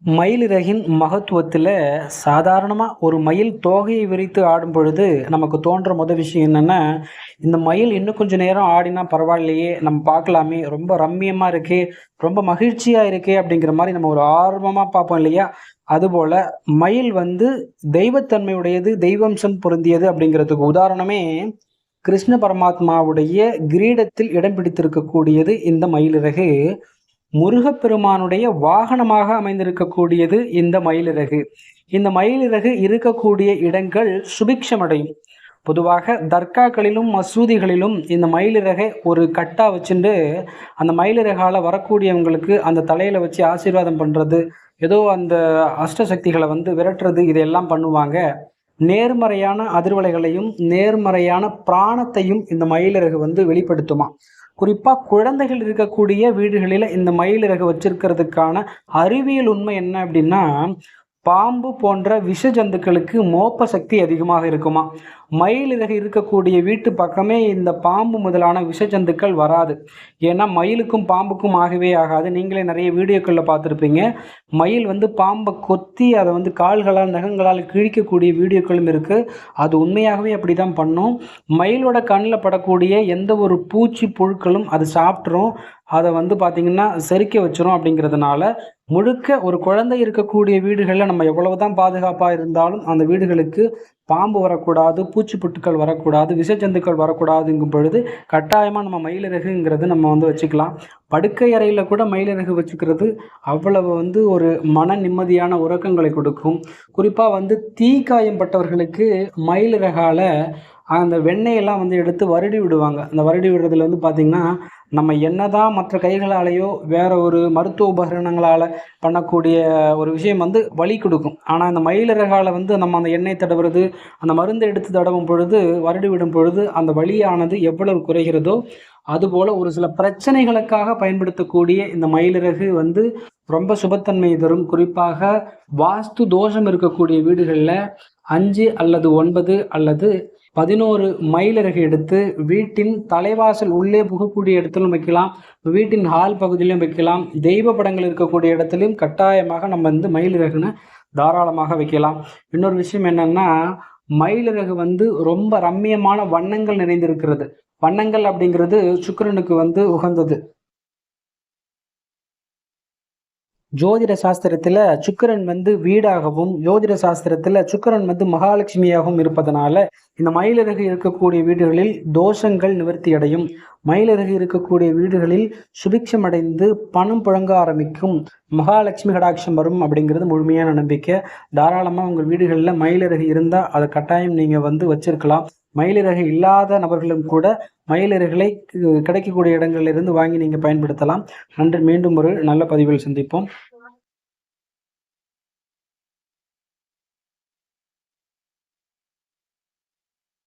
மயிலிறகின் மகத்துவத்தில் சாதாரணமாக ஒரு மயில் தோகையை விரித்து ஆடும் பொழுது நமக்கு தோன்ற முதல் விஷயம் என்னென்னா, இந்த மயில் இன்னும் கொஞ்சம் நேரம் ஆடினா பரவாயில்லையே, நம்ம பார்க்கலாமே, ரொம்ப ரம்மியமாக இருக்கே, ரொம்ப மகிழ்ச்சியாக இருக்கே அப்படிங்கிற மாதிரி நம்ம ஒரு ஆர்வமாக பார்ப்போம் இல்லையா? அதுபோல் மயில் தெய்வத்தன்மையுடையது, தெய்வம்சம் பொருந்தியது அப்படிங்கிறதுக்கு உதாரணமே கிருஷ்ண பரமாத்மாவுடைய கிரீடத்தில் இடம் பிடித்திருக்கக்கூடியது இந்த மயிலிறகு. முருகப்பெருமானுடைய வாகனமாக அமைந்திருக்கக்கூடியது இந்த மயிலிறகு. இந்த மயிலிறகு இருக்கக்கூடிய இடங்கள் சுபிக்ஷமடையும். பொதுவாக தர்காக்களிலும் மசூதிகளிலும் இந்த மயிலிறகை ஒரு கட்டா வச்சுட்டு அந்த மயிலிறகால வரக்கூடியவங்களுக்கு அந்த தலையில வச்சு ஆசீர்வாதம் பண்றது, ஏதோ அந்த அஷ்டசக்திகளை விரட்டுறது, இதையெல்லாம் பண்ணுவாங்க. நேர்மறையான அதிர்வலைகளையும் நேர்மறையான பிராணத்தையும் இந்த மயிலிறகு வெளிப்படுத்துமா. குறிப்பாக குழந்தைகள் இருக்கக்கூடிய வீடுகளில் இந்த மயிலிறகு வச்சிருக்கிறதுக்கான அறிவியல் உண்மை என்ன அப்படின்னா, பாம்பு போன்ற விஷ ஜந்துக்களுக்கு மோப்ப சக்தி அதிகமாக இருக்குமா. மயிலிறகு இருக்கக்கூடிய வீட்டு பக்கமே இந்த பாம்பு முதலான விஷ ஜந்துக்கள் வராது. ஏன்னா மயிலுக்கும் பாம்புக்கும் ஆகவே ஆகாது. நீங்களே நிறைய வீடியோக்களில் பார்த்துருப்பீங்க. மயில் பாம்பை கொத்தி அதை கால்களால் நகங்களால் கிழிக்கக்கூடிய வீடியோக்களும் இருக்குது. அது உண்மையாகவே அப்படி தான் பண்ணும். மயிலோட கண்ணில் படக்கூடிய எந்த ஒரு பூச்சி புழுக்களும் அது சாப்பிட்ரும். அதை பார்த்திங்கன்னா செரிக்க வச்சிரும். அப்படிங்கிறதுனால முழுக்க ஒரு குழந்தை இருக்கக்கூடிய வீடுகளில் நம்ம எவ்வளவு தான் பாதுகாப்பாக இருந்தாலும் அந்த வீடுகளுக்கு பாம்பு வரக்கூடாது, பூச்சிப்புட்டுக்கள் வரக்கூடாது, விஷஜந்துக்கள் வரக்கூடாதுங்கும் பொழுது கட்டாயமாக நம்ம மயிலிறகுங்கிறது நம்ம வச்சுக்கலாம். படுக்கை அறையில் கூட மயிலிறகு வச்சுக்கிறது அவ்வளவு ஒரு மன நிம்மதியான உறக்கங்களை கொடுக்கும். குறிப்பாக தீக்காயம் பட்டவர்களுக்கு மயிலிறகால அந்த வெண்ணெயெல்லாம் எடுத்து வருடி விடுவாங்க. அந்த வருடி விடுறதுல பார்த்திங்கன்னா, நம்ம என்னதான் மற்ற கைகளாலேயோ வேற ஒரு மருத்துவ உபகரணங்களால் பண்ணக்கூடிய ஒரு விஷயம் வலி கொடுக்கும். ஆனால் இந்த மயிலிறகால நம்ம அந்த எண்ணெய் தடவுறது, அந்த மருந்து எடுத்து தடவும் பொழுது, வருடி விடும் பொழுது அந்த வலியானது எவ்வளவு குறைகிறதோ அதுபோல் ஒரு சில பிரச்சனைகளுக்காக பயன்படுத்தக்கூடிய இந்த மயிலிறகு ரொம்ப சுபத்தன்மை தரும். குறிப்பாக வாஸ்து தோஷம் இருக்கக்கூடிய வீடுகளில் 5 அல்லது 9 அல்லது 11 மயிலிறகு எடுத்து வீட்டின் தலைவாசல் உள்ளே புகக்கூடிய இடத்திலும் வைக்கலாம், வீட்டின் ஹால் பகுதியிலும் வைக்கலாம், தெய்வ படங்கள் இருக்கக்கூடிய இடத்திலும் கட்டாயமாக நம்ம மயிலிறகுன்னு தாராளமாக வைக்கலாம். இன்னொரு விஷயம் என்னன்னா, மயிலிறகு ரொம்ப ரம்மியமான வண்ணங்கள் நிறைந்திருக்கிறது. வண்ணங்கள் அப்படிங்கிறது சுக்கிரனுக்கு உகந்தது. ஜோதிட சாஸ்திரத்தில் சுக்கிரன் வீடாகவும், ஜோதிட சாஸ்திரத்தில் சுக்கிரன் மகாலட்சுமியாகவும் இருப்பதனால இந்த மயிலிறகு இருக்கக்கூடிய வீடுகளில் தோஷங்கள் நிவர்த்தி அடையும். மயிலிறகு இருக்கக்கூடிய வீடுகளில் சுபிக்ஷமடைந்து பணம் புழங்க ஆரம்பிக்கும், மகாலட்சுமி கடாட்சம் வரும் அப்படிங்கிறது முழுமையான நம்பிக்கை. தாராளமாக உங்கள் வீடுகளில் மயிலிறகு இருந்தால் அதை கட்டாயம் நீங்கள் வச்சிருக்கலாம். மயிலிறகு இல்லாத நபர்களும் கூட மயிலிறகுகளை கிடைக்கக்கூடிய இடங்களிலிருந்து வாங்கி நீங்கள் பயன்படுத்தலாம். நன்றி. மீண்டும் ஒரு நல்ல பதிவில் சந்திப்போம்.